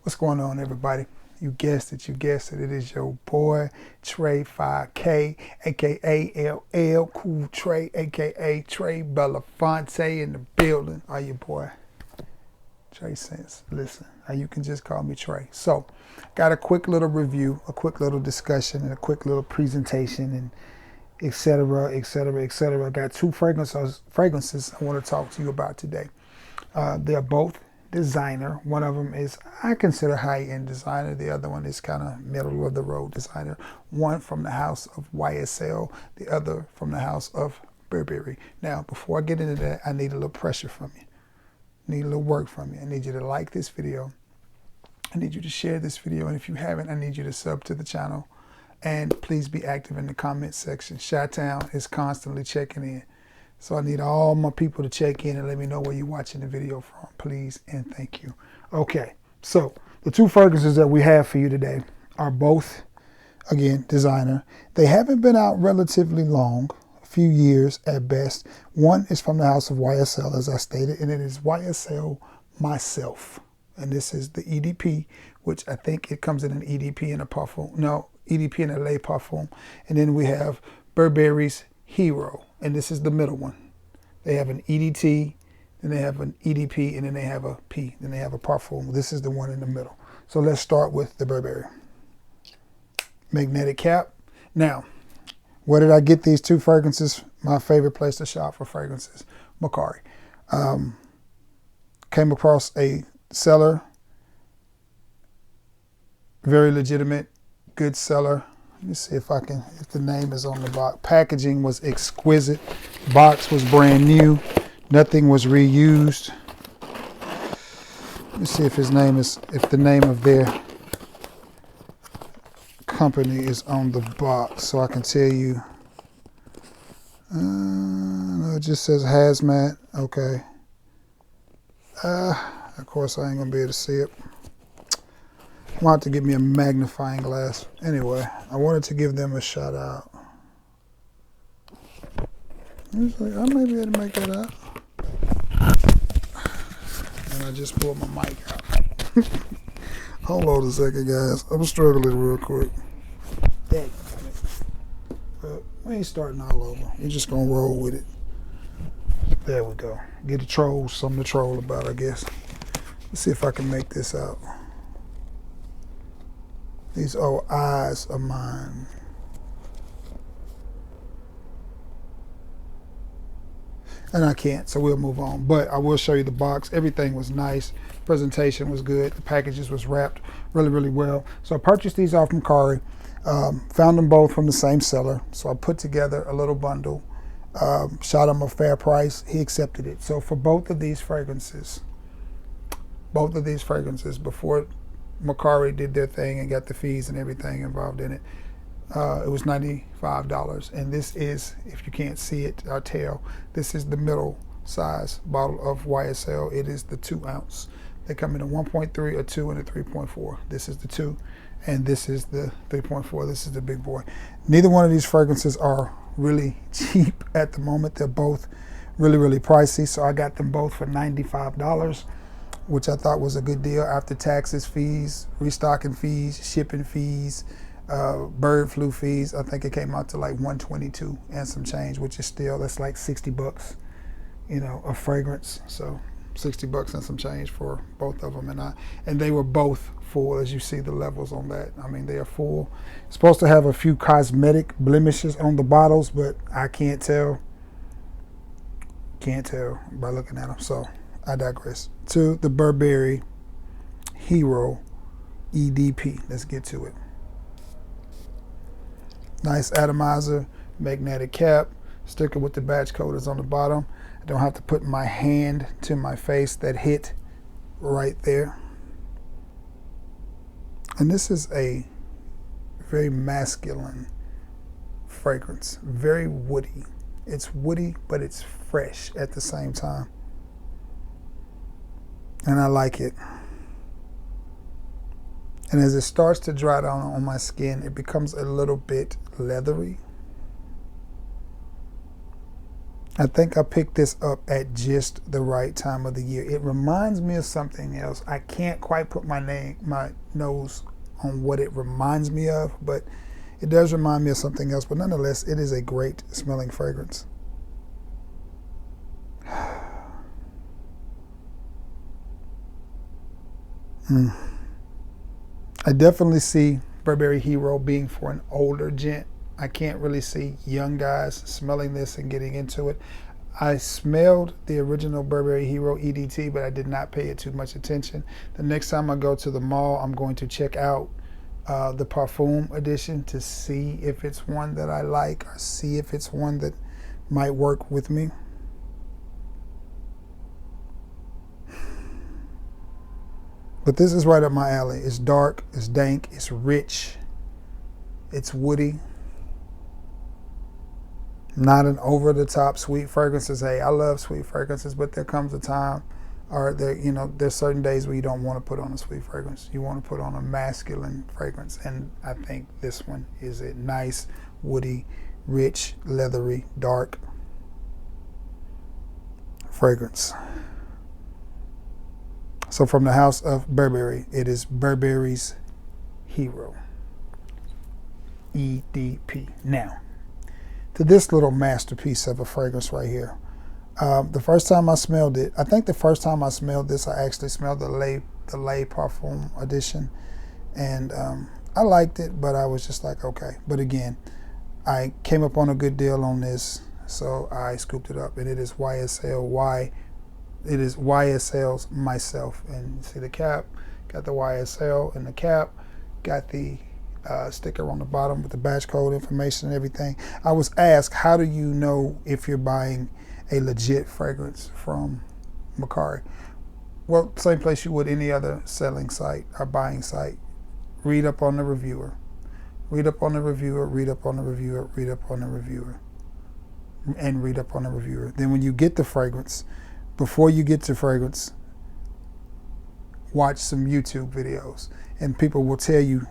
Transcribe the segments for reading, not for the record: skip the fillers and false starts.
What's going on, everybody? You guessed it, it is your boy Trey 5K, aka LL Cool Trey, aka Trey Belafonte in the building. Are you boy? Trey Sense. Listen, you can just call me Trey. So, got a quick little review, a quick little discussion, and a quick little presentation, and etc., etc., etc. I got two fragrances I want to talk to you about today. They're both designer. One of them is, I consider, high-end designer. The other one is kind of middle-of-the-road designer. One from the house of YSL, the other from the house of Burberry. Now, before I get into that, I need a little pressure from you. I need a little work from you. I need you to like this video. I need you to share this video. And if you haven't, I need you to sub to the channel. And please be active in the comment section. Chi-Town is constantly checking in. So I need all my people to check in and let me know where you're watching the video from, please, and thank you. Okay, so the two fragrances that we have for you today are both, again, designer. They haven't been out relatively long, a few years at best. One is from the house of YSL, as I stated, and it is YSL Myself. And this is the EDP, which I think it comes in an EDP and a parfum. No, EDP and a Le Parfum. And then we have Burberry's Hero, and this is the middle one. They have an EDT, then they have an EDP, and then they have a P, then they have a Parfum. This is the one in the middle. So let's start with the Burberry. Magnetic cap. Now, where did I get these two fragrances? My favorite place to shop for fragrances, Mercari. Came across a seller, very legitimate, good seller. Let me see if the name is on the box. Packaging was exquisite. Box was brand new. Nothing was reused. Let me see if if the name of their company is on the box so I can tell you. No, it just says Hazmat. Okay. Of course I ain't gonna be able to see it. I'm going to have to give me a magnifying glass. Anyway, I wanted to give them a shout out. I may be able to make that out. And I just pulled my mic out. Hold on a second, guys. I'm struggling real quick. But we ain't starting all over. We're just going to roll with it. There we go. Get the trolls something to troll about, I guess. Let's see if I can make this out. These are eyes of mine. And I can't, so we'll move on. But I will show you the box. Everything was nice. Presentation was good. The packages was wrapped really, really well. So I purchased these off Mercari. Found them both from the same seller. So I put together a little bundle. Shot him a fair price. He accepted it. So for both of these fragrances, before Mercari did their thing and got the fees and everything involved in it, it was $95. And this is, if you can't see it or tell, this is the middle size bottle of YSL. It is the 2 ounce. They come in a 1.3, a 2, and a 3.4. This is the 2, and this is the 3.4. This is the big boy. Neither one of these fragrances are really cheap at the moment. They're both really, really pricey. So I got them both for $95. Which I thought was a good deal after taxes, fees, restocking fees, shipping fees, bird flu fees. I think it came out to like $122 and some change, which is still, that's like $60, a fragrance. So $60 and some change for both of them. And they were both full, as you see the levels on that. I mean, they are full. It's supposed to have a few cosmetic blemishes on the bottles, but I can't tell by looking at them. So I digress. To the Burberry Hero EDP. Let's get to it. Nice atomizer, magnetic cap, sticker with the batch coders on the bottom. I don't have to put my hand to my face. That hit right there. And this is a very masculine fragrance, very woody. It's woody, but it's fresh at the same time. And I like it. And as it starts to dry down on my skin, it becomes a little bit leathery. I think I picked this up at just the right time of the year. It reminds me of something else. I can't quite put my nose on what it reminds me of, but it does remind me of something else. But nonetheless, it is a great smelling fragrance. I definitely see Burberry Hero being for an older gent. I can't really see young guys smelling this and getting into it. I smelled the original Burberry Hero EDT, but I did not pay it too much attention. The next time I go to the mall, I'm going to check out the Parfum edition to see if it's one that I like or see if it's one that might work with me. But this is right up my alley. It's dark, it's dank, it's rich, it's woody. Not an over-the-top sweet fragrances. Hey, I love sweet fragrances, but there comes a time, or there's certain days where you don't want to put on a sweet fragrance. You want to put on a masculine fragrance, and I think this one is it. Nice, woody, rich, leathery, dark fragrance. So from the house of Burberry, it is Burberry's Hero, EDP. Now, to this little masterpiece of a fragrance right here. The first time I smelled it, I think the first time I smelled this, I actually smelled the Le Parfum edition. And I liked it, but I was just like, okay. But again, I came up on a good deal on this, so I scooped it up. And it is YSL It is YSL's Myself. And you see the cap, got the YSL in the cap, got the sticker on the bottom with the batch code information and everything. I was asked, how do you know if you're buying a legit fragrance from Macari? Well, same place you would any other selling site or buying site. Read up on the reviewer. Read up on the reviewer, read up on the reviewer, read up on the reviewer, and read up on the reviewer. Then when you get the fragrance, before you get to fragrance, watch some YouTube videos, and people will tell you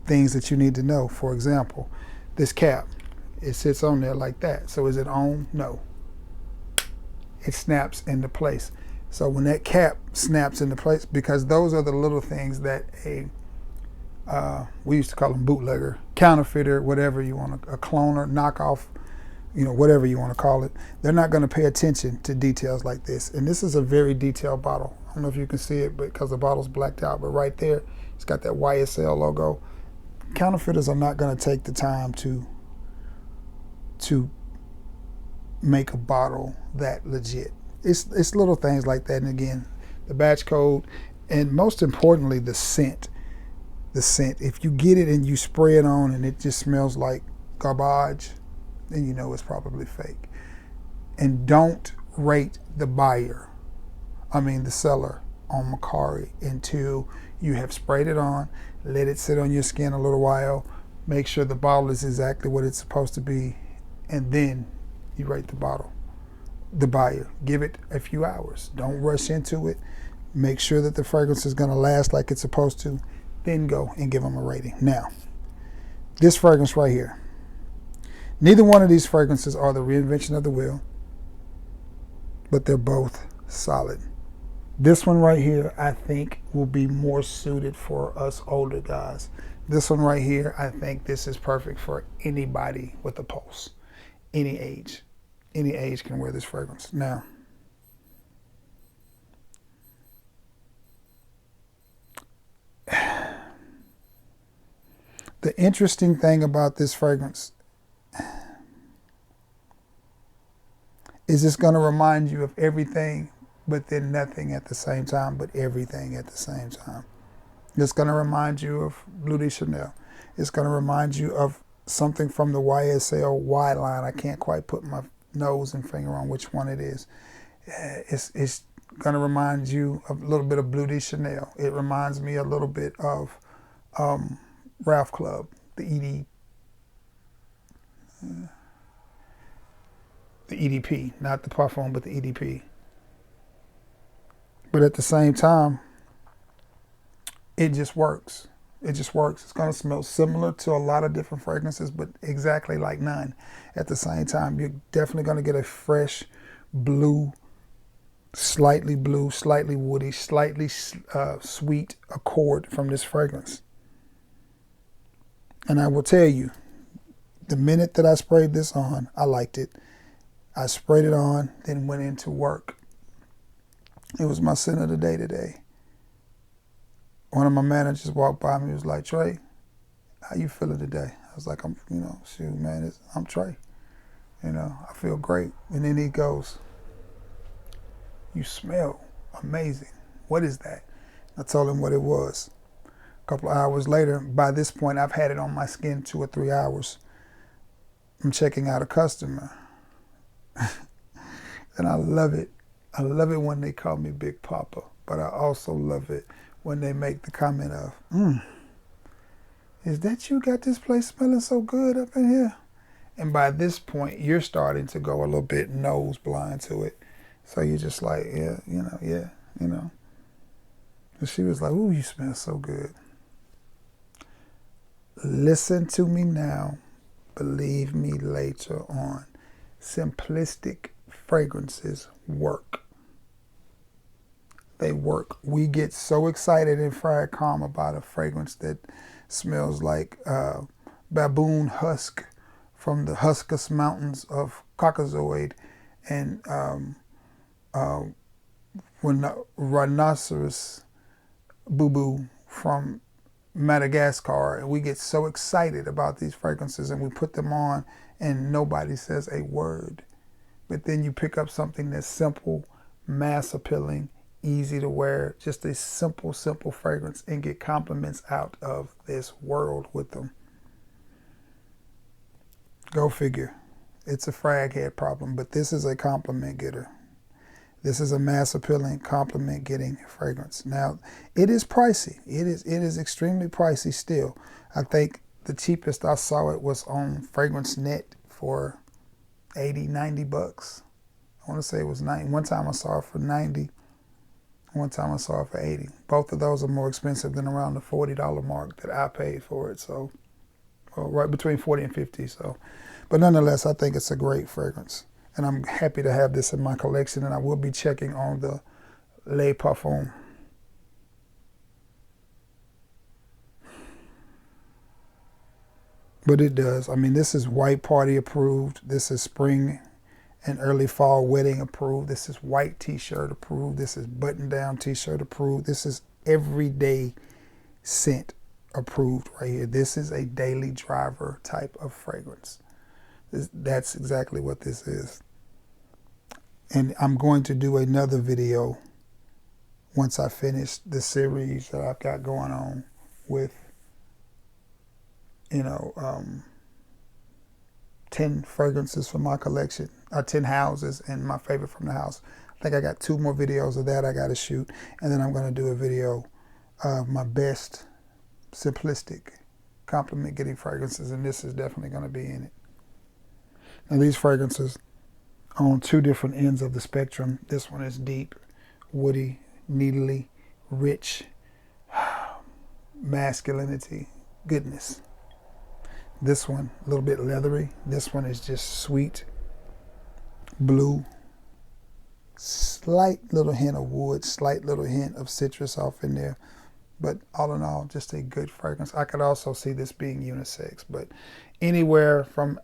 things that you need to know. For example, this cap, it sits on there like that. So is it on? No. It snaps into place. So when that cap snaps into place, because those are the little things that we used to call them bootlegger, counterfeiter, whatever you want, a cloner, knockoff, whatever you want to call it, they're not going to pay attention to details like this. And this is a very detailed bottle. I don't know if you can see it because the bottle's blacked out, but right there, it's got that YSL logo. Counterfeiters are not going to take the time to make a bottle that legit. It's little things like that. And again, the batch code, and most importantly, the scent. The scent. If you get it and you spray it on and it just smells like garbage, then you know it's probably fake. And don't rate the the seller on Macari until you have sprayed it on, let it sit on your skin a little while, make sure the bottle is exactly what it's supposed to be, and then you rate the buyer. Give it a few hours. Don't rush into it. Make sure that the fragrance is going to last like it's supposed to, then go and give them a rating. Now, this fragrance right here, neither one of these fragrances are the reinvention of the wheel, but they're both solid. This one right here, I think, will be more suited for us older guys. This one right here, I think this is perfect for anybody with a pulse, any age. Any age can wear this fragrance. Now, the interesting thing about this fragrance is it's going to remind you of everything, but then nothing at the same time, but everything at the same time. It's going to remind you of Bleu de Chanel. It's going to remind you of something from the YSL Y line. I can't quite put my nose and finger on which one it is. It's going to remind you of a little bit of Bleu de Chanel. It reminds me a little bit of Ralph Club, the EDP, not the Parfum, but the EDP. But at the same time, it just works. It just works. It's going to smell similar to a lot of different fragrances, but exactly like none. At the same time, you're definitely going to get a fresh blue, slightly woody, slightly sweet accord from this fragrance. And I will tell you, the minute that I sprayed this on, I liked it. I sprayed it on, then went into work. It was my scent of the day today. One of my managers walked by me and was like, Trey, how you feeling today? I was like, shoot, man, I'm Trey. I feel great. And then he goes, you smell amazing. What is that? I told him what it was. A couple of hours later, by this point, I've had it on my skin 2 or 3 hours. I'm checking out a customer. And I love it. I love it when they call me Big Papa, but I also love it when they make the comment of, is that you got this place smelling so good up in here? And by this point, you're starting to go a little bit nose blind to it. So you're just like, yeah. And she was like, ooh, you smell so good. Listen to me now. Believe me later on. Simplistic fragrances work. They work. We get so excited in Fried Calm about a fragrance that smells like baboon husk from the Huskus Mountains of Caucasoid, and rhinoceros boo-boo from Madagascar. And we get so excited about these fragrances and we put them on and nobody says a word. But then you pick up something that's simple, mass appealing, easy to wear, just a simple fragrance, and get compliments out of this world with them. Go figure. It's a frag head problem, but this is a compliment getter. This is a mass appealing, compliment getting fragrance. Now, it is pricey. It is extremely pricey still. I think the cheapest I saw it was on FragranceNet for 80, 90 bucks. I want to say it was 90. One time I saw it for 90. One time I saw it for 80. Both of those are more expensive than around the $40 mark that I paid for it. So, right between 40 and 50. So, but nonetheless, I think it's a great fragrance. And I'm happy to have this in my collection, and I will be checking on the Le Parfum. But it does. I mean, this is white party approved. This is spring and early fall wedding approved. This is white t-shirt approved. This is button-down t-shirt approved. This is everyday scent approved right here. This is a daily driver type of fragrance. That's exactly what this is. And I'm going to do another video once I finish the series that I've got going on with, 10 fragrances from my collection, 10 houses and my favorite from the house. I think I got 2 more videos of that I got to shoot. And then I'm going to do a video of my best simplistic compliment getting fragrances. And this is definitely going to be in it. Now these fragrances are on 2 different ends of the spectrum. This one is deep, woody, needly, rich, masculinity, goodness. This one, a little bit leathery. This one is just sweet, blue, slight little hint of wood, slight little hint of citrus off in there. But all in all, just a good fragrance. I could also see this being unisex, but anywhere from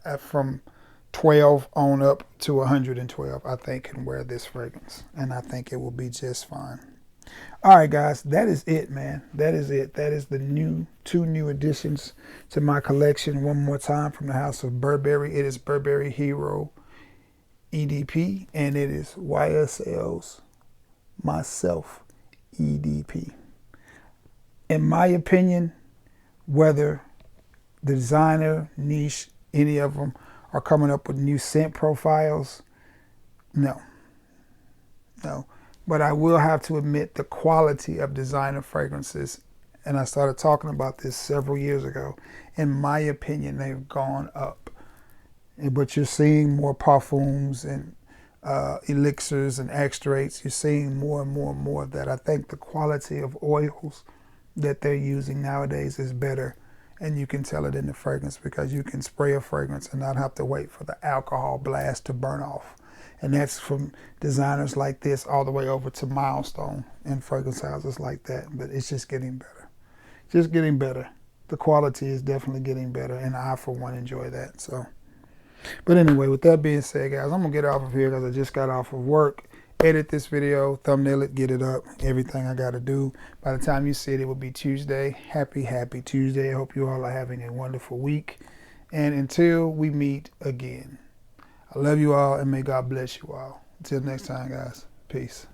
12 on up to 112, I think can wear this fragrance. And I think it will be just fine. All right, guys, that is it, man. That is it. That is the 2 new additions to my collection. One more time from the house of Burberry. It is Burberry Hero EDP, and it is YSL's Myself EDP. In my opinion, whether the designer, niche, any of them are coming up with new scent profiles, no. But I will have to admit the quality of designer fragrances, and I started talking about this several years ago. In my opinion, they've gone up. But you're seeing more parfums and elixirs and extracts. You're seeing more and more and more of that. I think the quality of oils that they're using nowadays is better. And you can tell it in the fragrance because you can spray a fragrance and not have to wait for the alcohol blast to burn off. And that's from designers like this all the way over to Milestone and fragrance houses like that. But it's just getting better. Just getting better. The quality is definitely getting better, and I, for one, enjoy that. So, but anyway, with that being said, guys, I'm going to get off of here because I just got off of work. Edit this video, thumbnail it, get it up, everything I got to do. By the time you see it, it will be Tuesday. Happy Tuesday. I hope you all are having a wonderful week. And until we meet again, I love you all, and may God bless you all. Until next time, guys. Peace.